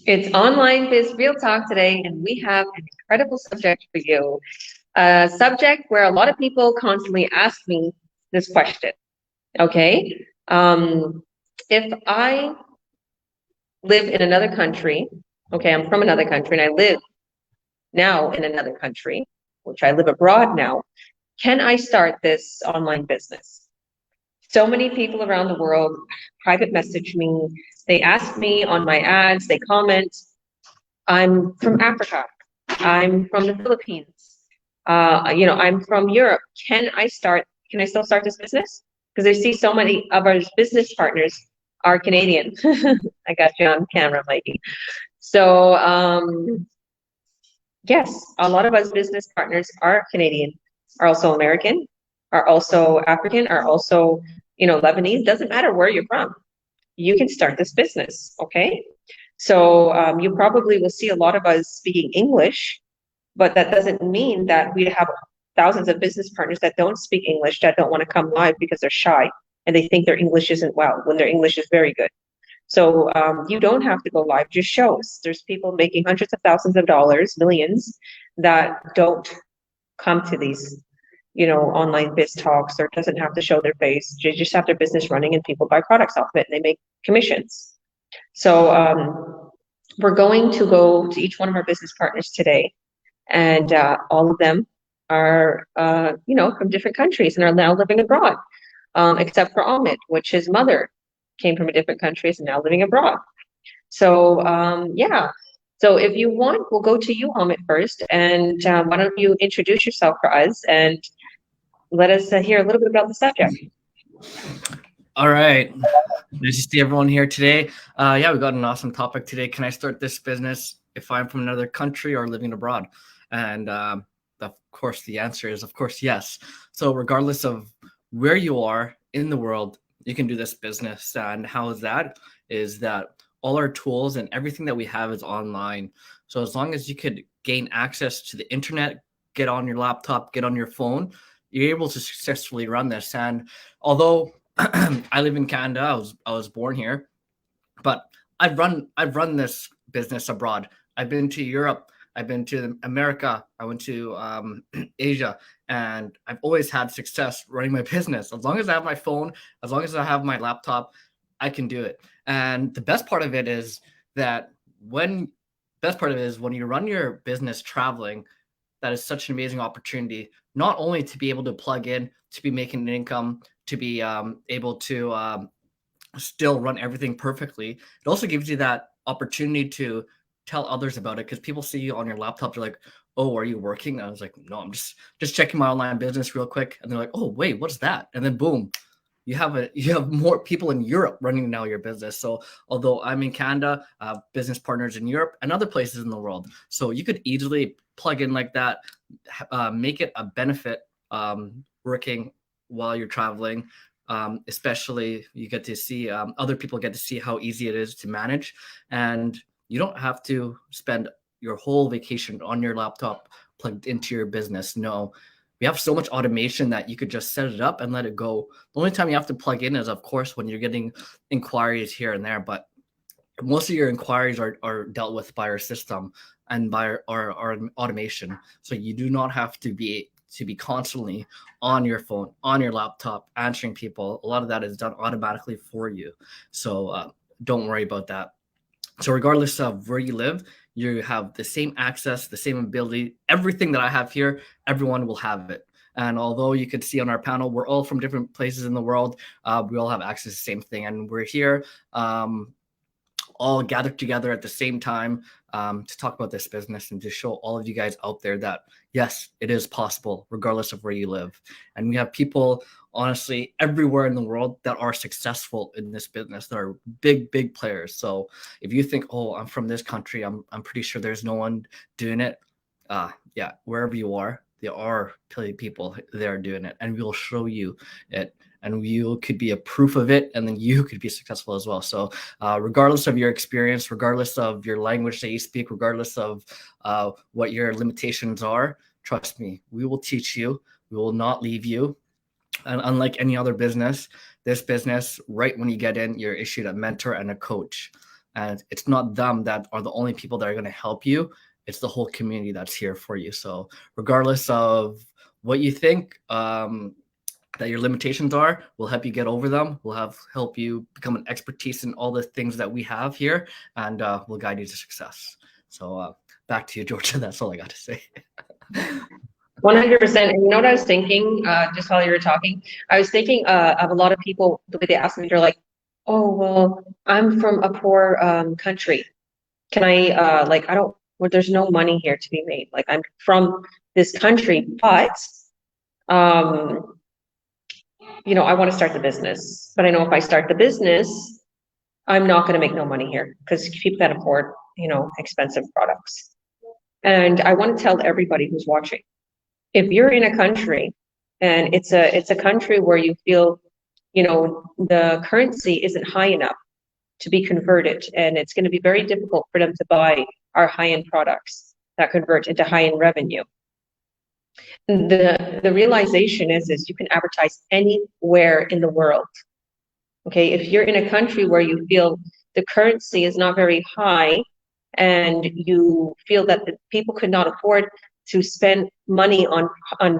It's Online Biz Real Talk today, and we have an incredible subject for you. A subject where a lot of people constantly ask me this question. Okay. If I live in another country, okay, I'm from another country and I live now in another country, which I live abroad now, can I start this online business? So many people around the world private message me, they ask me on my ads, they comment, I'm from Africa. I'm from the Philippines. I'm from Europe. Can I still start this business? Because I see so many of our business partners are Canadian. I got you on camera, Mikey. So, yes, a lot of us business partners are Canadian, are also American, are also African, are also, Lebanese. Doesn't matter where you're from. You can start this business, okay? So you probably will see a lot of us speaking English, but that doesn't mean that we have thousands of business partners that don't speak English, that don't want to come live because they're shy and they think their English isn't well when their English is very good. So you don't have to go live, just shows. There's people making hundreds of thousands of dollars, millions, that don't come to these, online biz talks, or doesn't have to show their face. They just have their business running and people buy products off of it and they make commissions. So we're going to go to each one of our business partners today, and all of them are, from different countries and are now living abroad, except for Ahmed, which his mother came from a different countries and now living abroad. So yeah. So if you want, we'll go to you, Ahmed, first, and why don't you introduce yourself for us and let us hear a little bit about the subject. All right. Nice to see everyone here today. Yeah, we got an awesome topic today. Can I start this business if I'm from another country or living abroad? And of course, the answer is, of course, yes. So regardless of where you are in the world, you can do this business. And how is that? Is that all our tools and everything that we have is online. So as long as you could gain access to the internet, get on your laptop, get on your phone, you're able to successfully run this. And although I live in Canada, I was born here, but I've run this business abroad. I've been to Europe, I've been to America, I went to Asia, and I've always had success running my business. As long as I have my phone, as long as I have my laptop, I can do it. And the best part of it is that when you run your business traveling, that is such an amazing opportunity, not only to be able to plug in, to be making an income, to be able to still run everything perfectly. It also gives you that opportunity to tell others about it, because people see you on your laptop. They're like, oh, are you working? And I was like, no, I'm just checking my online business real quick. And they're like, oh, wait, what's that? And then boom, you have more people in Europe running now your business. So although I'm in Canada, business partners in Europe and other places in the world. So you could easily plug in like that, make it a benefit working while you're traveling. Especially you get to see other people get to see how easy it is to manage, and you don't have to spend your whole vacation on your laptop plugged into your business. No, we have so much automation that you could just set it up and let it go. The only time you have to plug in is, of course, when you're getting inquiries here and there, but most of your inquiries are dealt with by our system and by our automation. So you do not have to be constantly on your phone, on your laptop, answering people. A lot of that is done automatically for you. So don't worry about that. So regardless of where you live, you have the same access, the same ability. Everything that I have here, everyone will have it. And although you could see on our panel, we're all from different places in the world. We all have access to the same thing. And we're here all gathered together at the same time to talk about this business and to show all of you guys out there that, yes, it is possible regardless of where you live. And we have people, honestly, everywhere in the world that are successful in this business, that are big players. So if you think, oh, I'm from this country, I'm pretty sure there's no one doing it. Yeah, wherever you are, there are plenty of people there doing it, and we'll show you it. And you could be a proof of it, and then you could be successful as well. So regardless of your experience, regardless of your language that you speak, regardless of what your limitations are, trust me, we will teach you. We will not leave you. And unlike any other business, this business, right when you get in, you're issued a mentor and a coach. And it's not them that are the only people that are going to help you. It's the whole community that's here for you. So regardless of what you think that your limitations are, we'll help you get over them. We'll help you become an expertise in all the things that we have here, and we'll guide you to success. So back to you, Georgia. That's all I got to say. 100%. And you know what I was thinking, just while you were talking? I was thinking of a lot of people, the way they ask me, they're like, oh, well, I'm from a poor country. Can I, I don't, well, there's no money here to be made. Like, I'm from this country, but, I want to start the business. But I know if I start the business, I'm not going to make no money here because people can't afford, expensive products. And I want to tell everybody who's watching, if you're in a country and it's a country where you feel, the currency isn't high enough to be converted, and it's going to be very difficult for them to buy our high-end products that convert into high-end revenue. The realization is you can advertise anywhere in the world. Okay, if you're in a country where you feel the currency is not very high and you feel that the people could not afford to spend money on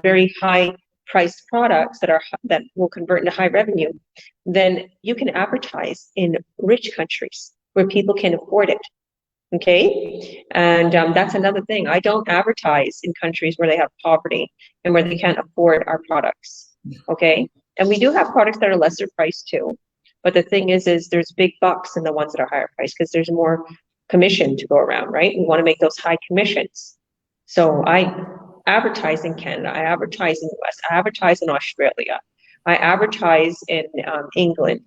very high priced products that will convert into high revenue, then you can advertise in rich countries where people can afford it. Okay, and that's another thing. I don't advertise in countries where they have poverty and where they can't afford our products. Okay, and we do have products that are lesser priced too, but the thing is there's big bucks in the ones that are higher priced because there's more commission to go around, right? We want to make those high commissions. So I advertise in Canada, I advertise in the US, I advertise in Australia, I advertise in England,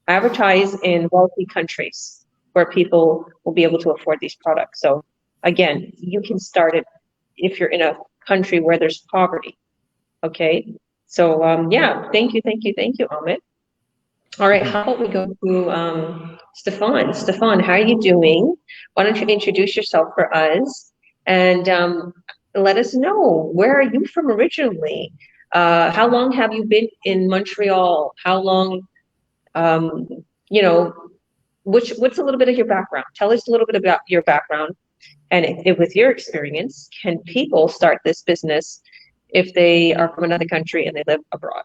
I advertise in wealthy countries where people will be able to afford these products. So again, you can start it if you're in a country where there's poverty. Okay, so yeah, thank you, Ahmed. All right, how about we go to Stephane. Stephane, how are you doing? Why don't you introduce yourself for us and let us know, where are you from originally? How long have you been in Montreal? How long, what's a little bit of your background? Tell us a little bit about your background, and if with your experience, can people start this business if they are from another country and they live abroad?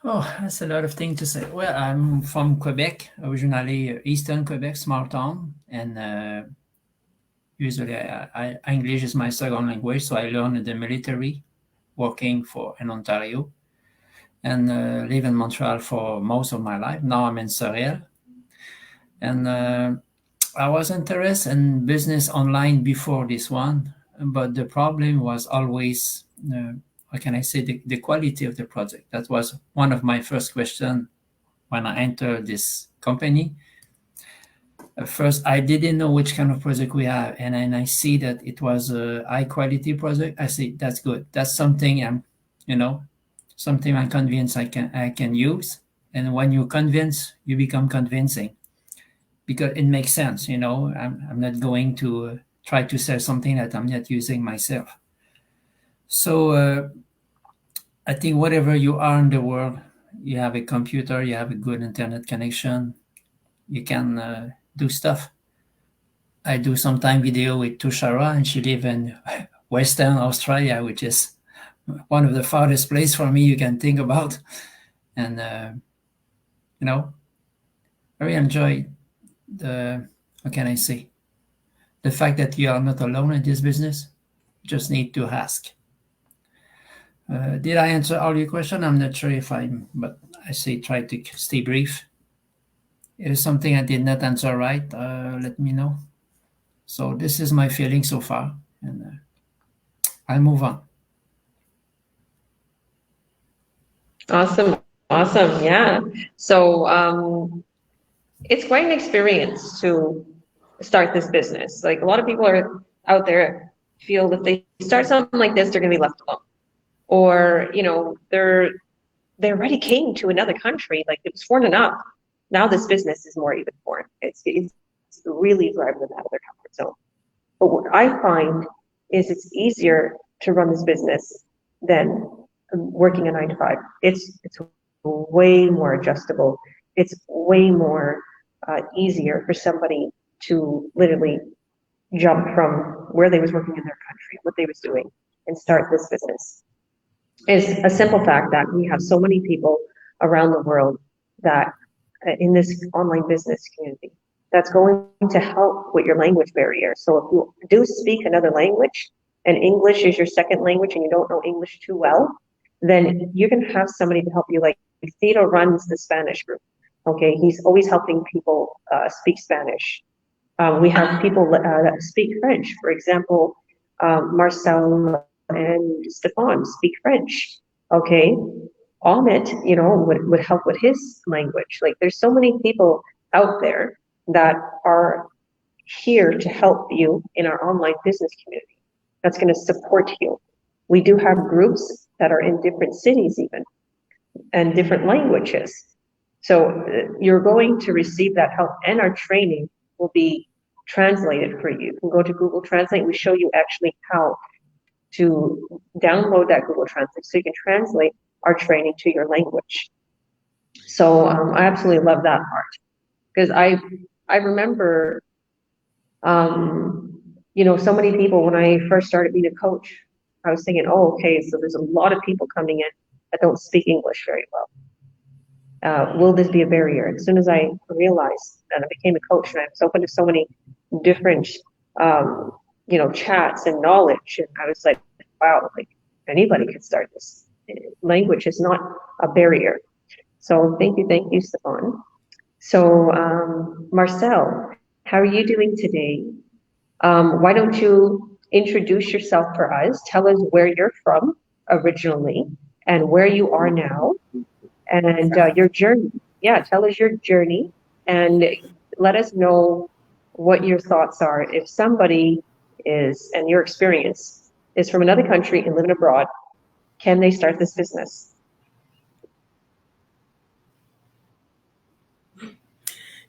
Oh, that's a lot of things to say. Well, I'm from Quebec, originally Eastern Quebec, small town, and usually English is my second language, so I learned in the military, working in Ontario, and live in Montreal for most of my life. Now I'm in Sorel, and I was interested in business online before this one, but the problem was always how can I say, the quality of the project. That was one of my first questions when I entered this company. First, I didn't know which kind of project we have, and then I see that it was a high quality project. I say, that's good. That's something something I'm convinced I can use. And when you convince, you become convincing because it makes sense. I'm not going to try to sell something that I'm not using myself. So I think whatever you are in the world, you have a computer, you have a good internet connection, you can do stuff. I do sometime video with Tushara, and she lives in Western Australia, which is one of the farthest places for me you can think about. And, I really enjoy what can I say? The fact that you are not alone in this business. You just need to ask. Did I answer all your question? I'm not sure but I say try to stay brief. If there's something I did not answer right, let me know. So this is my feeling so far, and I'll move on. Awesome. Yeah. So it's quite an experience to start this business. Like, a lot of people are out there feel if they start something like this, they're going to be left alone. Or, they already came to another country, like it was foreign enough. Now this business is more even foreign. It's really driving them out of their comfort zone. But what I find is it's easier to run this business than working a 9-to-5. It's way more adjustable. It's way more easier for somebody to literally jump from where they was working in their country, what they was doing, and start this business. It's a simple fact that we have so many people around the world that in this online business community that's going to help with your language barrier. So if you do speak another language and English is your second language and you don't know English too well, then you're going to have somebody to help you. Like Theodore runs the Spanish group. Okay, he's always helping people speak Spanish. We have people that speak French. For example, Marcelle and Stephane speak French. Okay, Ahmed, would help with his language. Like there's so many people out there that are here to help you in our online business community. That's going to support you. We do have groups that are in different cities even, and different languages. So you're going to receive that help, and our training will be translated for you. You can go to Google Translate. We show you actually how to download that Google Translate so you can translate our training to your language. So I absolutely love that part, because I remember, so many people when I first started being a coach, I was thinking, oh, okay, so there's a lot of people coming in that don't speak English very well. Will this be a barrier? As soon as I realized that I became a coach and I was open to so many different, chats and knowledge, and I was like, wow, like anybody could start this. Language is not a barrier. So thank you, Stephane. So Marcelle, how are you doing today? Why don't you introduce yourself for us? Tell us where you're from originally and where you are now, and your journey. Yeah, tell us your journey and let us know what your thoughts are. If somebody is, and your experience is from another country and living abroad, can they start this business?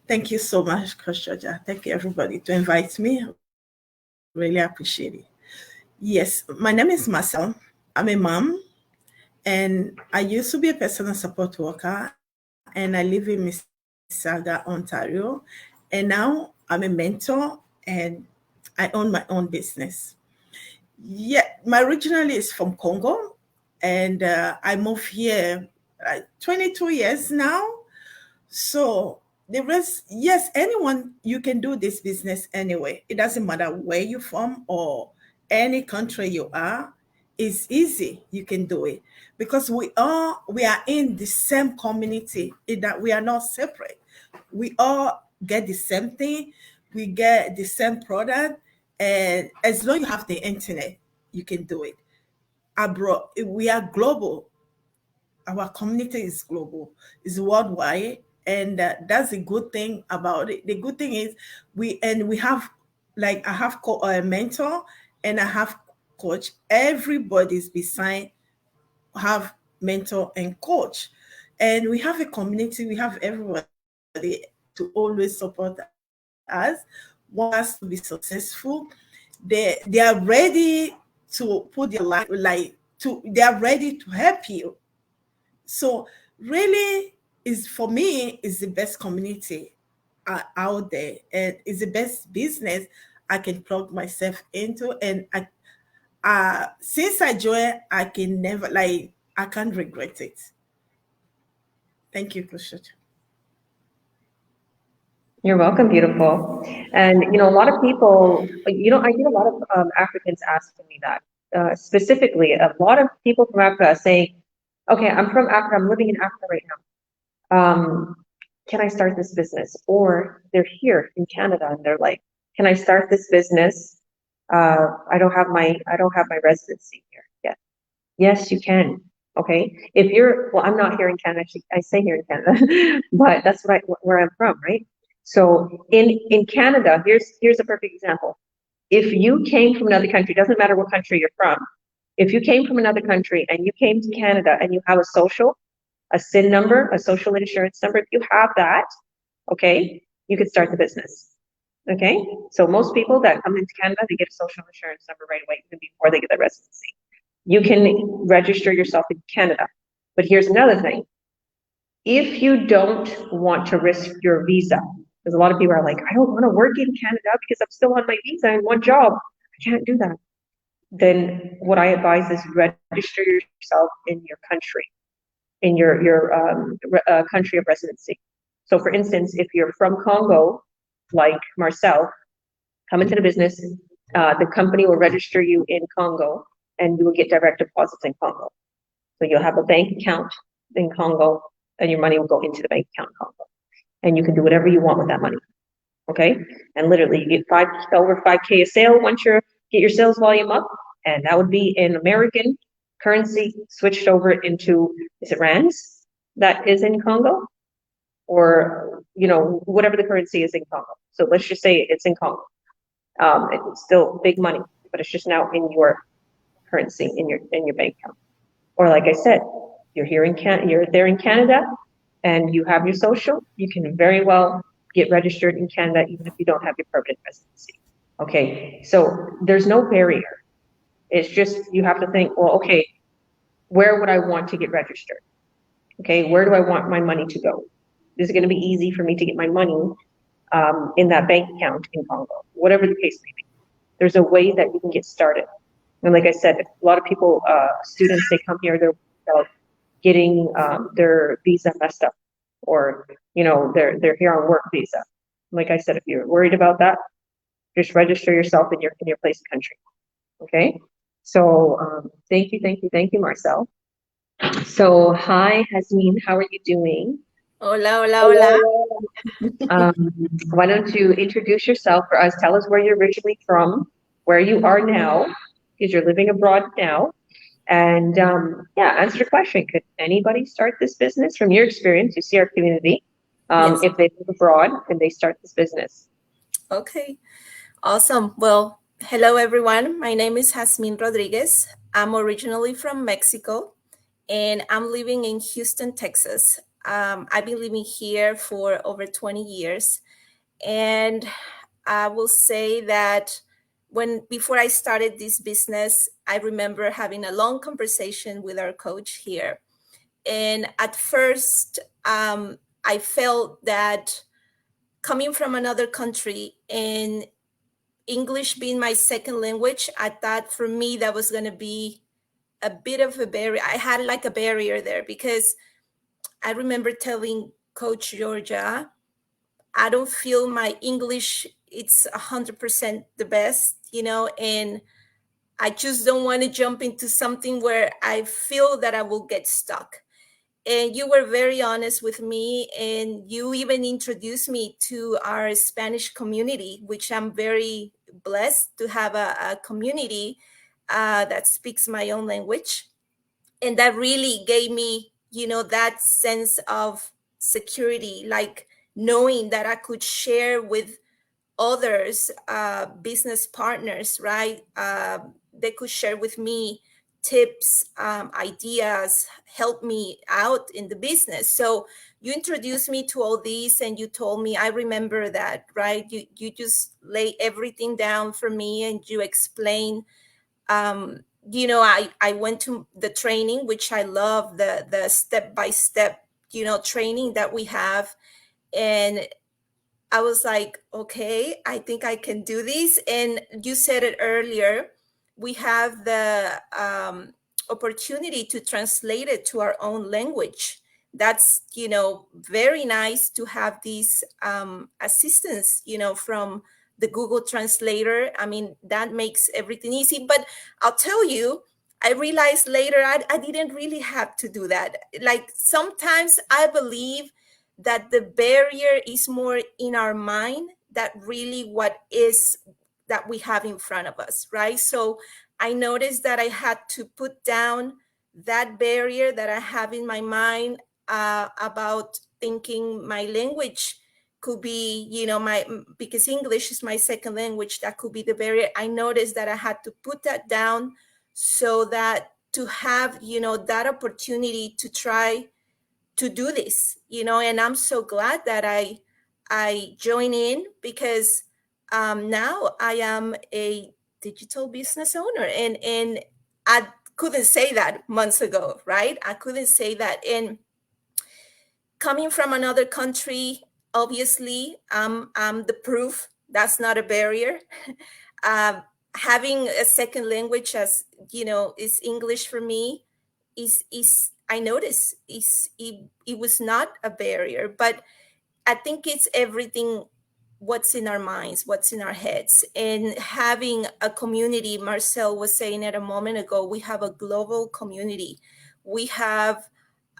Thank you so much, Coach Georgia. Thank you, everybody, to invite me. Really appreciate it. Yes, my name is Marcelle. I'm a mom, and I used to be a personal support worker, and I live in Mississauga, Ontario. And now I'm a mentor, and I own my own business. Yeah, my originally is from Congo, and I moved here 22 years now. So the rest, yes, anyone, you can do this business anyway. It doesn't matter where you're from or any country you are. It's easy. You can do it because we are in the same community, in that we are not separate. We all get the same thing. We get the same product, and as long as you have the internet, you can do it. Abroad, we are global. Our community is global, is worldwide, and that's a good thing about it. The good thing is we have, like, I have a mentor and I have coach. Everybody's beside have mentor and coach, and we have a community. We have everybody to always support us, want us to be successful. They are ready to put their life, they are ready to help you. So really, for me, is the best community out there, and it's the best business I can plug myself into. And since I joined, I can never, I can't regret it. Thank you, Coach. You're welcome, beautiful. And a lot of people, I get a lot of Africans asking me that. Specifically, a lot of people from Africa saying, okay, I'm from Africa, I'm living in Africa right now. Can I start this business? Or they're here in Canada and they're like, can I start this business? I don't have my residency here yet. Yes, you can. Okay. I'm not here in Canada. I stay here in Canada, but that's where I'm from, right? So in Canada, here's a perfect example. If you came from another country, doesn't matter what country you're from. If you came from another country and you came to Canada and you have a SIN number, a social insurance number, if you have that, okay, you can start the business. Okay, so most people that come into Canada, they get a social insurance number right away, even before they get their residency. You can register yourself in Canada. But here's another thing. If you don't want to risk your visa, Because a lot of people are like, I don't want to work in Canada because I'm still on my visa and one job. I can't do that. Then what I advise is register yourself in your country, in your country of residency. So for instance, if you're from Congo, like Marcelle, come into the business, the company will register you in Congo and you will get direct deposits in Congo. So you'll have a bank account in Congo and your money will go into the bank account in Congo. And you can do whatever you want with that money. Okay? And literally you get over 5K a sale once you get your sales volume up, and that would be in American currency switched over into, is it rands that is in Congo? Or, whatever the currency is in Congo. So let's just say it's in Congo. It's still big money, but it's just now in your currency, in your bank account. Or like I said, you're there in Canada and you have your social, you can very well get registered in Canada even if you don't have your permanent residency. Okay, so there's no barrier. It's just you have to think, well, okay, where would I want to get registered? Okay, where do I want my money to go? Is it going to be easy for me to get my money in that bank account in Congo? Whatever the case may be, there's a way that you can get started. And like I said, a lot of people, students, they come here, they're about getting their visa messed up, or they're here on work visa. Like I said, if you're worried about that, just register yourself in your place of country. Okay. So thank you, Marcelle. So hi, Jasmine, how are you doing? Hola, hola, hola. Why don't you introduce yourself for us? Tell us where you're originally from, where you are now, because you're living abroad now. And answer the question. Could anybody start this business from your experience? You see our community. Yes. If they live abroad, can they start this business? Okay, awesome. Well, hello, everyone. My name is Jasmine Rodriguez. I'm originally from Mexico, and I'm living in Houston, Texas. I've been living here for over 20 years. And I will say that before I started this business, I remember having a long conversation with our coach here. And at first, I felt that coming from another country and English being my second language, I thought for me that was going to be a bit of a barrier. I had like a barrier there because I remember telling Coach Georgia, I don't feel my English, it's 100% the best, and I just don't want to jump into something where I feel that I will get stuck. And you were very honest with me, and you even introduced me to our Spanish community, which I'm very blessed to have a community that speaks my own language. And that really gave me, that sense of security, like knowing that I could share with others, business partners, right? They could share with me tips, ideas, help me out in the business. So you introduced me to all these and you told me, I remember that, right? You just lay everything down for me and you explain. I went to the training, which I love, the step-by-step, training that we have. And I was like, okay, I think I can do this. And you said it earlier, we have the opportunity to translate it to our own language. That's, very nice to have these assistance, from the Google Translator. I mean, that makes everything easy. But I'll tell you, I realized later I didn't really have to do that. Like sometimes I believe that the barrier is more in our mind that really what is that we have in front of us, right? So I noticed that I had to put down that barrier that I have in my mind about thinking my language could be, because English is my second language, that could be the barrier. I noticed that I had to put that down so that to have, that opportunity to try to do this, and I'm so glad that I join in because now I am a digital business owner, and I couldn't say that months ago, right? I couldn't say that. And coming from another country, obviously, I'm the proof that's not a barrier. Having a second language, as you know, is English for me, is I notice it was not a barrier, but I think it's everything, what's in our minds, what's in our heads, and having a community. Marcelle was saying it a moment ago, we have a global community. We have,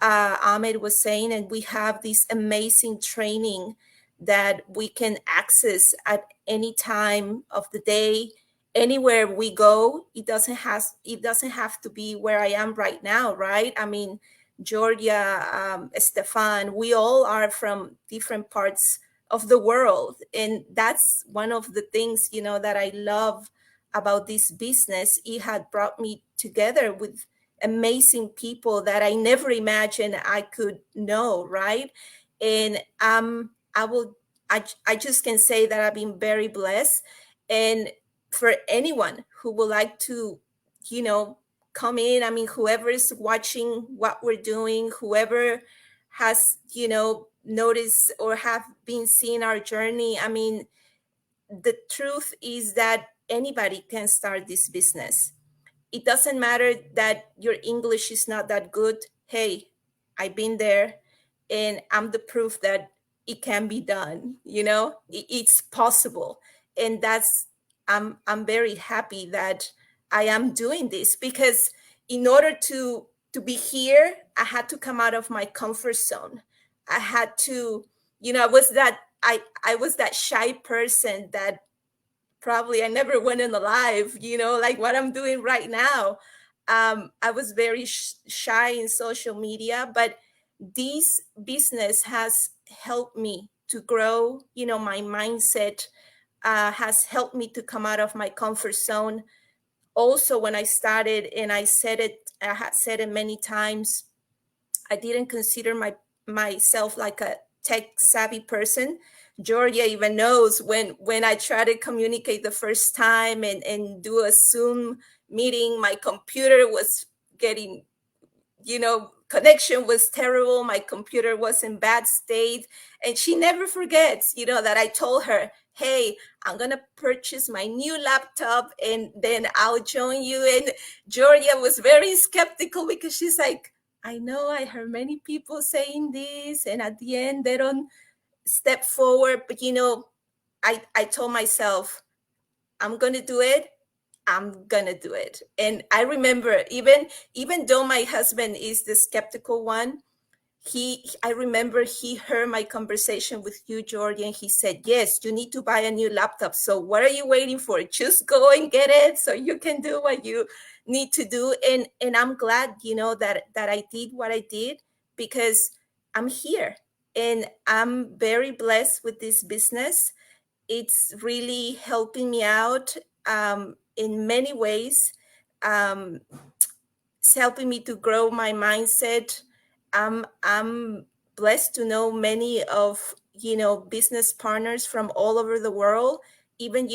Ahmed was saying, and we have this amazing training that we can access at any time of the day, anywhere we go. It doesn't have to be where I am right now, right? I mean, Georgia, Stephane, we all are from different parts of the world. And that's one of the things, that I love about this business. It had brought me together with amazing people that I never imagined I could know, right? And I just can say that I've been very blessed. And for anyone who would like to, come in, I mean, whoever is watching what we're doing, whoever has, noticed or have been seeing our journey, I mean, the truth is that anybody can start this business. It doesn't matter that your English is not that good. Hey, I've been there, and I'm the proof that it can be done. It's possible. And that's, I'm very happy that I am doing this, because in order to be here, I had to come out of my comfort zone. I had to, I was that shy person that probably I never went in the live, like what I'm doing right now. I was very shy in social media, but this business has helped me to grow. My mindset has helped me to come out of my comfort zone. Also, when I started, and I had said it many times, I didn't consider myself like a tech savvy person. Georgia even knows when I try to communicate the first time and do a Zoom meeting, my computer was getting, connection was terrible. My computer was in bad state. And she never forgets, that I told her, hey, I'm going to purchase my new laptop and then I'll join you. And Georgia was very skeptical, because she's like, I know I heard many people saying this, and at the end they don't step forward. But I told myself, I'm gonna do it. I'm gonna do it. And I remember, even though my husband is the skeptical one, I remember he heard my conversation with you, Jordan. He said, yes, you need to buy a new laptop. So what are you waiting for? Just go and get it so you can do what you need to do. And I'm glad, that I did what I did, because I'm here and I'm very blessed with this business. It's really helping me out in many ways. It's helping me to grow my mindset. I'm blessed to know many of business partners from all over the world. Even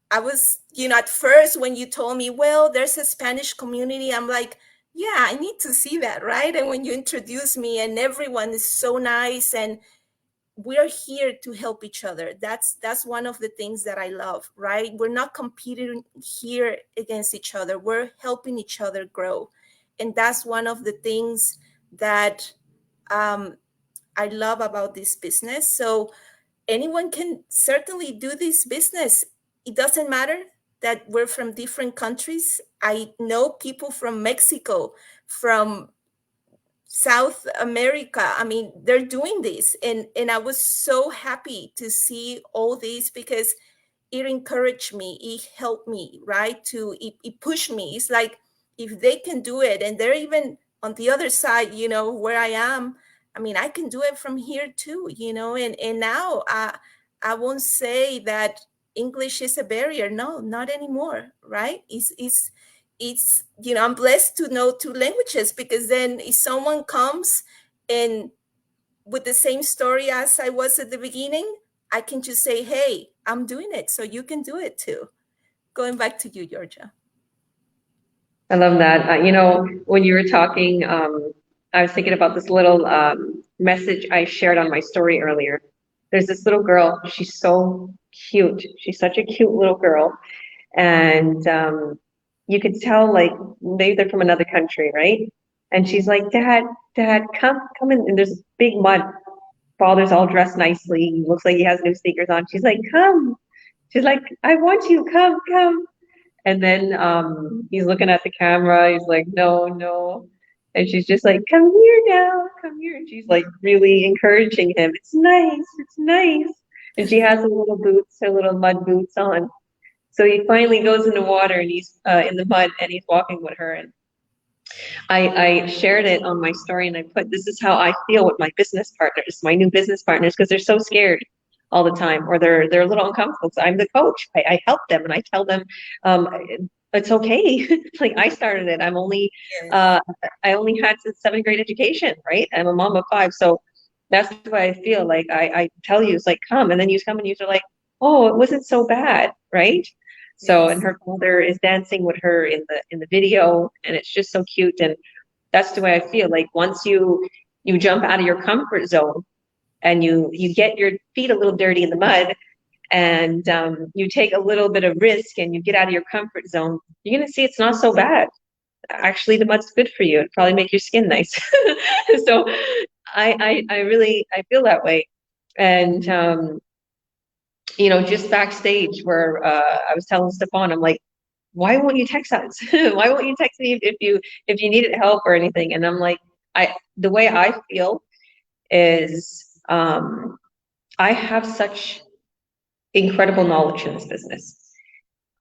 I was at first when you told me, well, there's a Spanish community, I'm like, yeah, I need to see that, right? And when you introduce me, and everyone is so nice, and we're here to help each other. That's one of the things that I love, right? We're not competing here against each other. We're helping each other grow. And that's one of the things that I love about this business. So anyone can certainly do this business. It doesn't matter that we're from different countries. I know people from Mexico, from South America. I mean, they're doing this. And I was so happy to see all this, because it encouraged me. It helped me, right? It pushed me. It's like, if they can do it, and they're even on the other side, where I am, I mean, I can do it from here too, and now I won't say that English is a barrier. No, not anymore, right? It's I'm blessed to know two languages, because then if someone comes and with the same story as I was at the beginning, I can just say, hey, I'm doing it, so you can do it too. Going back to you, Georgia. I love that. When you were talking, I was thinking about this little message I shared on my story earlier. there's this little girl. She's so cute. She's such a cute little girl. And you could tell like maybe they're from another country, right? And she's like, Dad, come in. And there's big mud. Father's all dressed nicely. He looks like he has new sneakers on. She's like, come. She's like, I want you. Come. And then he's looking at the camera. He's like, no. And she's just like, come here now, come here. And she's like really encouraging him. It's nice. And she has her little boots, her little mud boots on. So he finally goes in the water and he's in the mud and he's walking with her. And I shared it on my story and I put, this is how I feel with my business partners, my new business partners, because they're so scared all the time, or they're a little uncomfortable. So I'm the coach. I help them and I tell them it's okay. Like I started it. I'm only I only had a 7th grade education, right? I'm a mom of 5. So that's why I feel like I tell you, it's like come, and then you come and you're like, oh, it wasn't so bad, right? So and her father is dancing with her in the video, and it's just so cute. And that's the way I feel. Like once you jump out of your comfort zone and you get your feet a little dirty in the mud, and you take a little bit of risk and you get out of your comfort zone, you're gonna see it's not so bad. Actually, the mud's good for you. It'd probably make your skin nice. So I really feel that way. And just backstage where I was telling Stephane, I'm like, why won't you text us? Why won't you text me if you needed help or anything? And I'm like, the way I feel is I have such incredible knowledge in this business.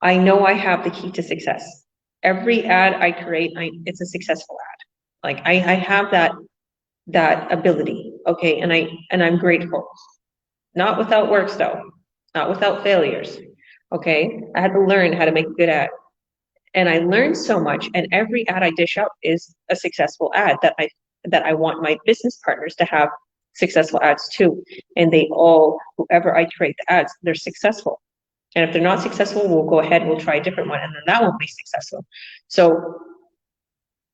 I know I have the key to success. Every ad I create, it's a successful ad. Like I have that ability. Okay, and I'm grateful. Not without works though. Not without failures. Okay, I had to learn how to make a good ad. And I learned so much, and every ad I dish out is a successful ad that I want my business partners to have successful ads too. And they all, whoever I create the ads, they're successful. And if they're not successful, we'll go ahead, we'll try a different one, and then that won't be successful. So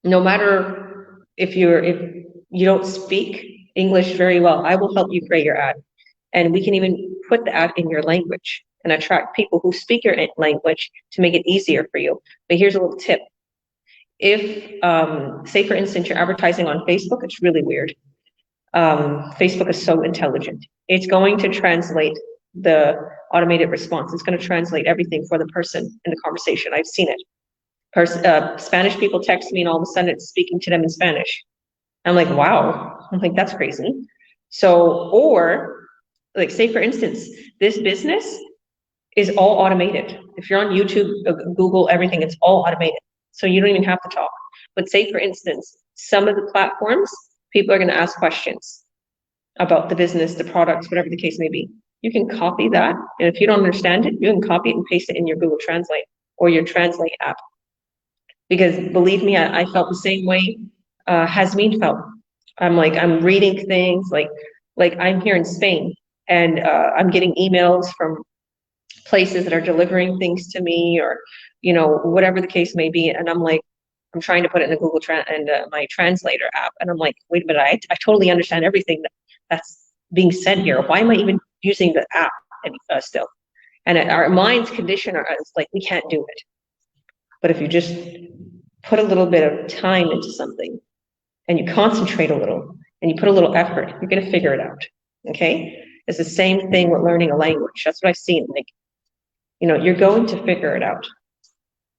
no matter if you don't speak English very well, I will help you create your ad. And we can even put the ad in your language and attract people who speak your language to make it easier for you. But here's a little tip. If, say for instance, you're advertising on Facebook, it's really weird. Facebook is so intelligent. It's going to translate the automated response. It's going to translate everything for the person in the conversation. I've seen it. Spanish people text me and all of a sudden it's speaking to them in Spanish. I'm like, wow. I'm like, that's crazy. So, or like say for instance, this business is all automated. If you're on YouTube, Google, everything, it's all automated. So you don't even have to talk. But say for instance, some of the platforms, people are going to ask questions about the business, the products, whatever the case may be. You can copy that. And if you don't understand it, you can copy it and paste it in your Google Translate or your Translate app. Because believe me, I felt the same way Jasmine felt. I'm reading things like I'm here in Spain and I'm getting emails from places that are delivering things to me or, whatever the case may be. And I'm like, I'm trying to put it in the Google my translator app. And I'm like, wait a minute, I totally understand everything that's being said here. Why am I even using the app still? And our mind's condition is like, we can't do it. But if you just put a little bit of time into something and you concentrate a little and you put a little effort, you're going to figure it out. Okay. It's the same thing with learning a language. That's what I've seen. Like, you're going to figure it out.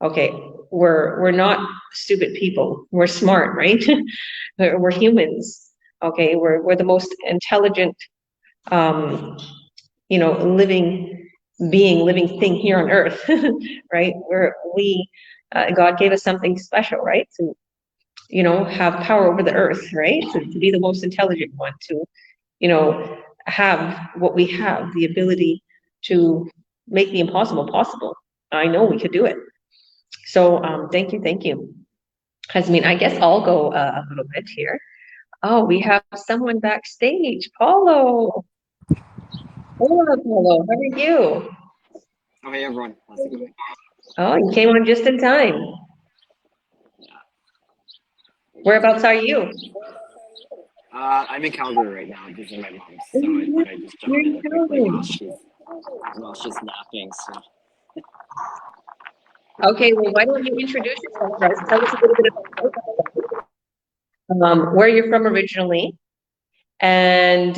Okay. We're not stupid people. We're smart, right? We're humans. Okay. We're the most intelligent, living thing here on earth, right? God gave us something special, right? To, have power over the earth, right? To be the most intelligent one, to, have what we have, the ability to make the impossible possible. I know we could do it. So thank you. Jasmine, I guess I'll go a little bit here. Oh, we have someone backstage. Paulo. Hello, Paulo. How are you? Oh, hey, everyone. How's it going? Oh, you came on just in time. Whereabouts are you? I'm in Calgary right now visiting my mom, so I thought I'd just jump You're in quickly Calgary. while she's napping. So Okay, well, why don't you introduce yourself for us? Tell us a little bit about where you're from originally, and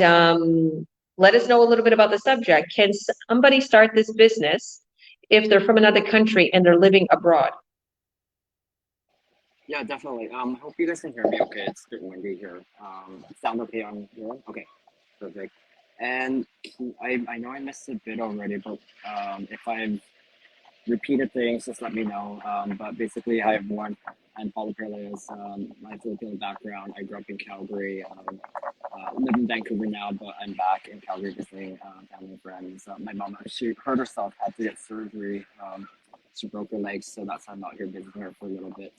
let us know a little bit about the subject. Can somebody start this business if they're from another country and they're living abroad? yeah, definitely. Hope you guys can hear me. Okay, it's a bit windy here. Sound okay on here? Okay, perfect. And I know I missed a bit already, but if I've repeated things, just let me know. But basically, hi everyone. I'm Paulo Paralejas. My Filipino background. I grew up in Calgary. Live in Vancouver now, but I'm back in Calgary visiting family and friends. My mom actually hurt herself, had to get surgery. She broke her legs, so that's why I'm out here visiting her for a little bit.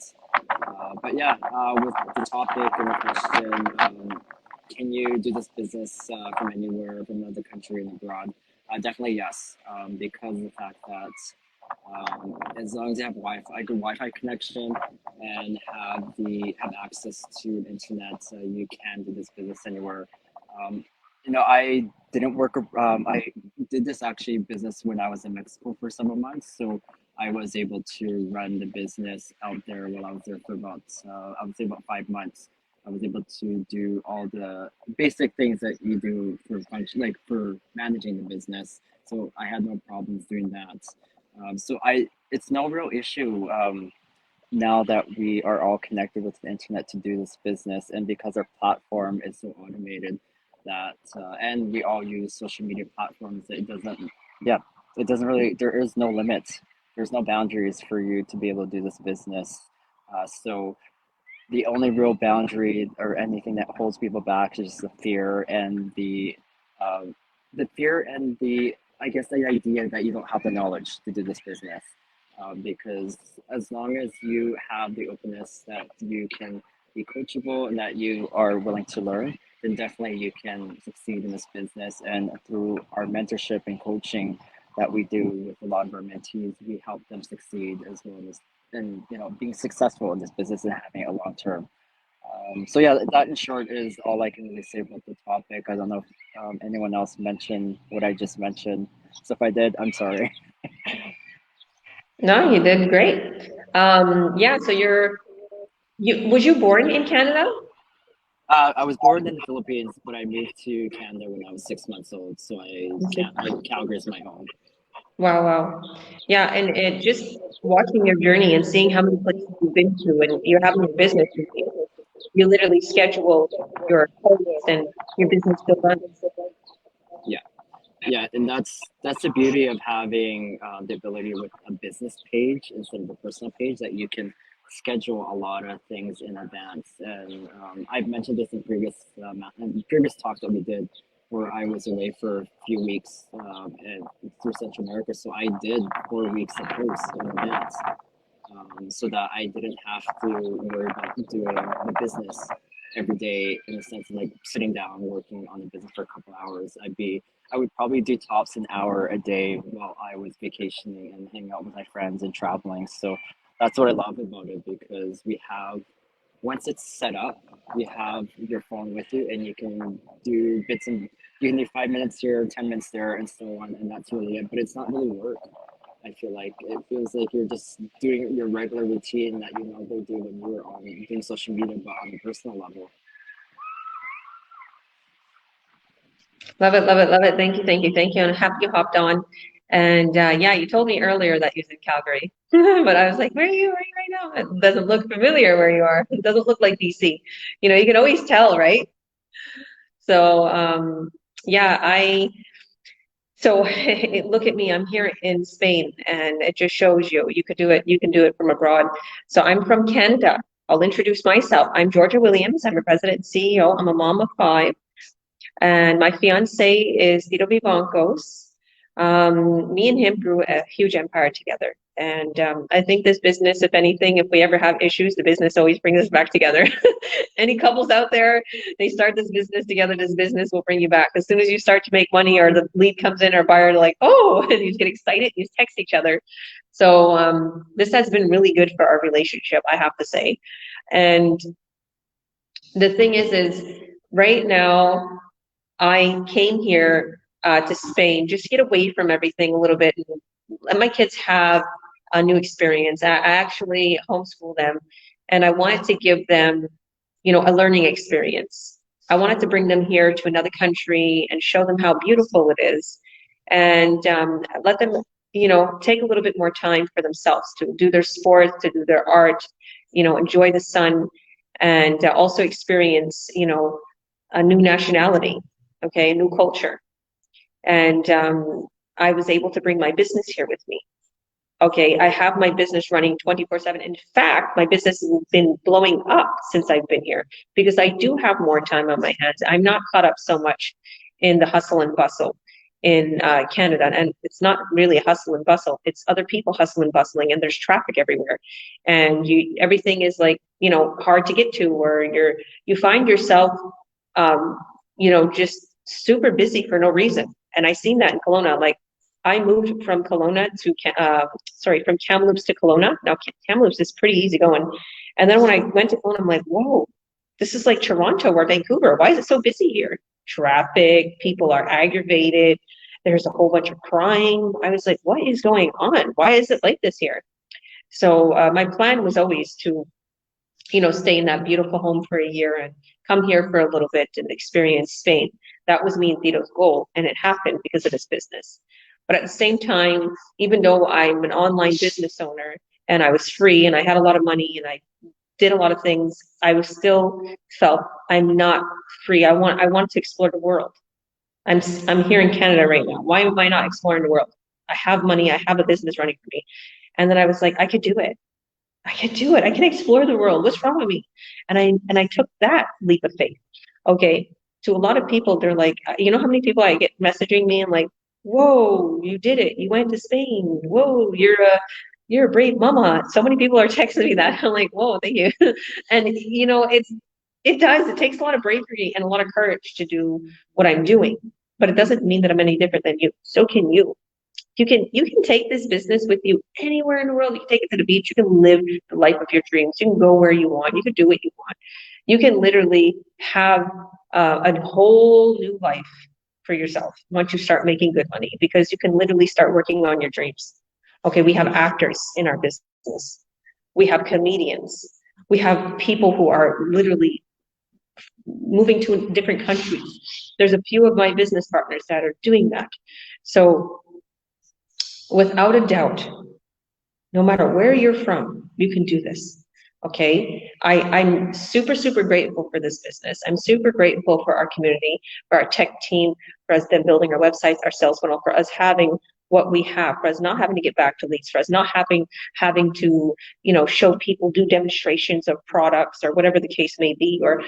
But yeah, with the topic and the question, can you do this business from anywhere, from another country and abroad? Definitely yes, because of the fact that as long as you have Wi-Fi, a good Wi-Fi connection, and have access to the internet, you can do this business anywhere. Um, I didn't work. I did this actually business when I was in Mexico for several months, so I was able to run the business out there while I was there for about I would say about 5 months. I was able to do all the basic things that you do for function, like for managing the business. So I had no problems doing that. It's no real issue now that we are all connected with the internet to do this business, and because our platform is so automated that, and we all use social media platforms, yeah, it doesn't really, there is no limit, there's no boundaries for you to be able to do this business. So the only real boundary or anything that holds people back is the fear and um, I guess the idea that you don't have the knowledge to do this business. Because as long as you have the openness that you can be coachable and that you are willing to learn, then definitely you can succeed in this business. And through our mentorship and coaching that we do with a lot of our mentees, we help them succeed as well as and being successful in this business and having a long term. So yeah, that in short is all I can really say about the topic. I don't know if anyone else mentioned what I just mentioned. So if I did, I'm sorry. No, you did great. Yeah, so was you born in Canada? I was born in the Philippines, but I moved to Canada when I was 6 months old. So Calgary is my home. Wow, wow. Yeah, and it just watching your journey and seeing how many places you've been to, and you're having a business, you literally schedule your posts and your business still runs. Yeah. Yeah, and that's the beauty of having the ability with a business page instead of a personal page, that you can schedule a lot of things in advance. And I've mentioned this in previous talks that we did, where I was away for a few weeks through Central America. So I did 4 weeks of posts in advance, so that I didn't have to worry about doing the business every day, in the sense of like sitting down working on the business for a couple hours. I would probably do tops an hour a day while I was vacationing and hanging out with my friends and traveling. So that's what I love about it, because once it's set up, you have your phone with you and you can do you can do 5 minutes here, 10 minutes there, and so on. And that's really it. But it's not really work. I feel like it feels like you're just doing your regular routine that you normally do when you're on doing social media, but on a personal level. Love it, love it, love it. Thank you, thank you, thank you. And I'm happy you hopped on. And yeah, you told me earlier that you're in Calgary, but I was like, where are you right now? It doesn't look familiar where you are. It doesn't look like BC. You can always tell, right? So yeah, so look at me, I'm here in Spain, and it just shows you could do it. You can do it from abroad. So I'm from Canada. I'll introduce myself. I'm Georgia Williams. I'm a president and CEO. I'm a mom of 5. And my fiance is Tito Vivancos. Me and him grew a huge empire together. And I think this business, if anything, if we ever have issues, the business always brings us back together. Any couples out there, they start this business together, this business will bring you back. As soon as you start to make money or the lead comes in or buyer, like, oh, and you get excited, you text each other. So this has been really good for our relationship, I have to say. And the thing is right now, I came here to Spain just to get away from everything a little bit and let my kids have a new experience. I actually homeschool them, and I wanted to give them, a learning experience. I wanted to bring them here to another country and show them how beautiful it is, and let them, take a little bit more time for themselves to do their sports, to do their art, enjoy the sun, and also experience, a new nationality, okay, a new culture. And I was able to bring my business here with me. Okay, I have my business running 24/7. In fact, my business has been blowing up since I've been here because I do have more time on my hands. I'm not caught up so much in the hustle and bustle in Canada. And it's not really a hustle and bustle. It's other people hustling and bustling, and there's traffic everywhere. And everything is like, hard to get to, or you find yourself, just super busy for no reason. And I seen that in Kelowna. Like, I moved from Kelowna to, from Kamloops to Kelowna. Now, Kamloops is pretty easy going. And then when I went to Kelowna, I'm like, whoa, this is like Toronto or Vancouver. Why is it so busy here? Traffic, people are aggravated. There's a whole bunch of crying. I was like, what is going on? Why is it like this here? So my plan was always to, stay in that beautiful home for a year and come here for a little bit and experience Spain. That was me and Tito's goal, and it happened because of this business. But at the same time, even though I'm an online business owner and I was free and I had a lot of money and I did a lot of things, I was still felt I'm not free. I want to explore the world. I'm here in Canada right now. Why am I not exploring the world? I have money. I have a business running for me. And then I was like, I could do it. I can explore the world. What's wrong with me? And I took that leap of faith. Okay. To a lot of people, they're like, how many people I get messaging me and like, whoa, you did it. You went to Spain. Whoa, you're a brave mama. So many people are texting me that. I'm like, whoa, thank you. And it takes a lot of bravery and a lot of courage to do what I'm doing, but it doesn't mean that I'm any different than you. So can you. You can take this business with you anywhere in the world. You can take it to the beach. You can live the life of your dreams. You can go where you want. You can do what you want. You can literally have a whole new life for yourself once you start making good money, because you can literally start working on your dreams. Okay, we have actors in our business. We have comedians. We have people who are literally moving to different countries. There's a few of my business partners that are doing that. So without a doubt, no matter where you're from, you can do this. Okay, I'm super, super grateful for this business. I'm super grateful for our community, for our tech team, for us then building our websites, our sales funnel, for us having what we have, for us not having to get back to leads, for us not having to, show people, do demonstrations of products or whatever the case may be, or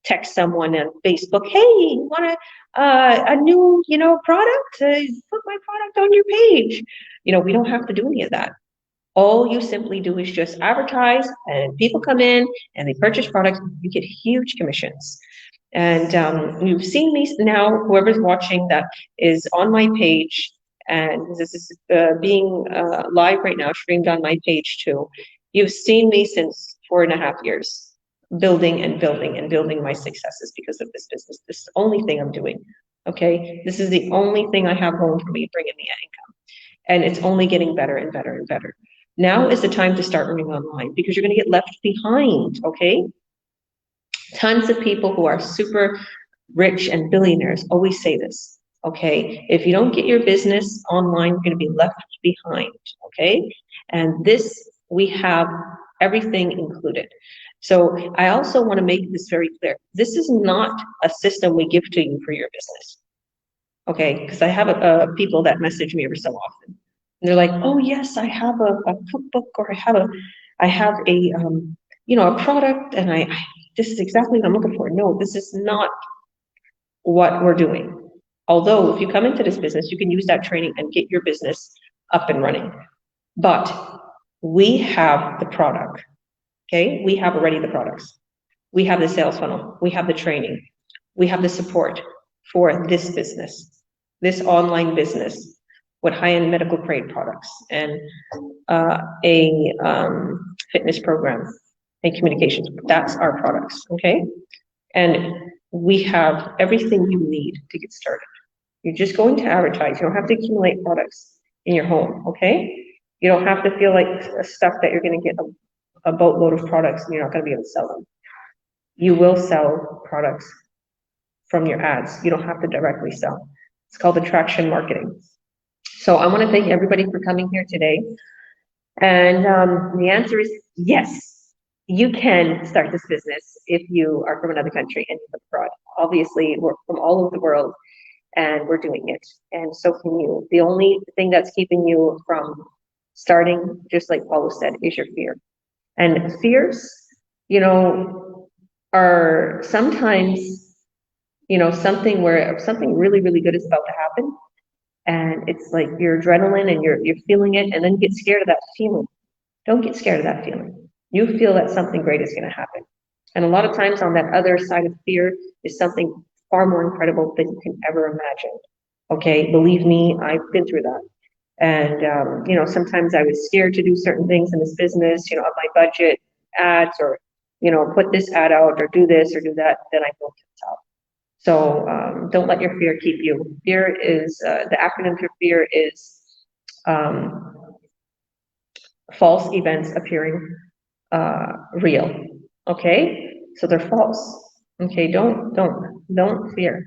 text someone on Facebook, hey, you want a new, product? Put my product on your page. We don't have to do any of that. All you simply do is just advertise, and people come in and they purchase products. You get huge commissions. And you've seen me now, whoever's watching that is on my page, and this is being live right now, streamed on my page too. You've seen me since 4.5 years. Building and building and building my successes because of this business. This is the only thing I'm doing. Okay, this is the only thing I have going for me, bringing me income, and it's only getting better and better and better. Now is the time to start earning online, because you're going to get left behind. Okay, tons of people who are super rich and billionaires always say this. Okay, if you don't get your business online, you're going to be left behind. Okay, and this, we have everything included. So I also want to make this very clear. This is not a system we give to you for your business. Okay, because I have people that message me every so often. And they're like, oh yes, I have a cookbook, or I have a a product, and this is exactly what I'm looking for. No, this is not what we're doing. Although if you come into this business, you can use that training and get your business up and running. But we have the product. Okay, we have already the products. We have the sales funnel. We have the training. We have the support for this business, this online business with high-end medical grade products and a fitness program and communications. That's our products, okay? And we have everything you need to get started. You're just going to advertise. You don't have to accumulate products in your home, okay? You don't have to feel like stuff that you're going to get a boatload of products and you're not going to be able to sell them. You will sell products from your ads. You don't have to directly sell. It's called attraction marketing. So I want to thank everybody for coming here today. And the answer is yes, you can start this business if you are from another country and you live abroad. Obviously, we're from all over the world and we're doing it. And so can you. The only thing that's keeping you from starting, just like Paulo said, is your fear. And fears, you know, are sometimes, you know, something where something really, really good is about to happen. And it's like your adrenaline and you're feeling it, and then you get scared of that feeling. Don't get scared of that feeling. You feel that something great is going to happen. And a lot of times on that other side of fear is something far more incredible than you can ever imagine. Okay, believe me, I've been through that. And, you know, sometimes I was scared to do certain things in this business, you know, up my budget, ads, or, you know, put this ad out or do this or do that, then I built it out. So don't let your fear keep you. Fear is, the acronym for fear is false events appearing real. Okay, so they're false. Okay, don't fear.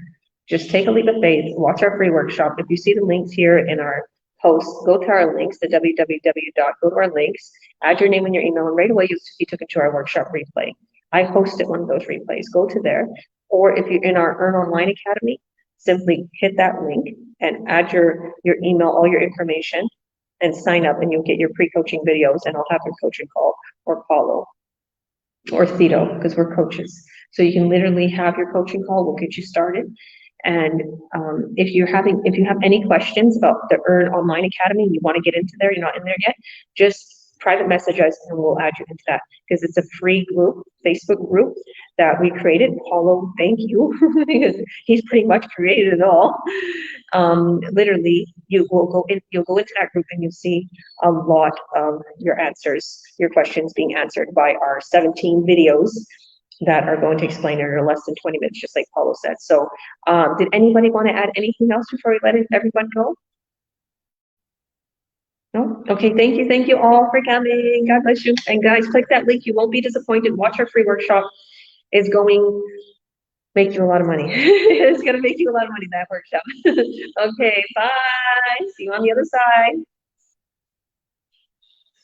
Just take a leap of faith. Watch our free workshop. If you see the links here in our post, go to our links, the www. Go to our links, add your name and your email, and right away you'll be taken to our workshop replay. I hosted one of those replays. Go to there. Or if you're in our Earn Online Academy, simply hit that link and add your email, all your information, and sign up, and you'll get your pre-coaching videos, and I'll have your coaching call, or Paulo, or Thito, because we're coaches. So you can literally have your coaching call. We'll get you started. And if you have any questions about the Earn Online Academy, you want to get into there, you're not in there yet, just private message us and we'll add you into that, because it's a free group, Facebook group that we created. Paulo, thank you, because he's pretty much created it all. Literally, you'll go into that group and you'll see a lot of your answers, your questions being answered by our 17 videos that are going to explain it in less than 20 minutes, just like Paulo said. So did anybody want to add anything else before we let everyone go? No? Okay, thank you all for coming. God bless you. And guys, click that link. You won't be disappointed. Watch our free workshop. It's going make you a lot of money. It's going to make you a lot of money, that workshop. Okay, bye. See you on the other side.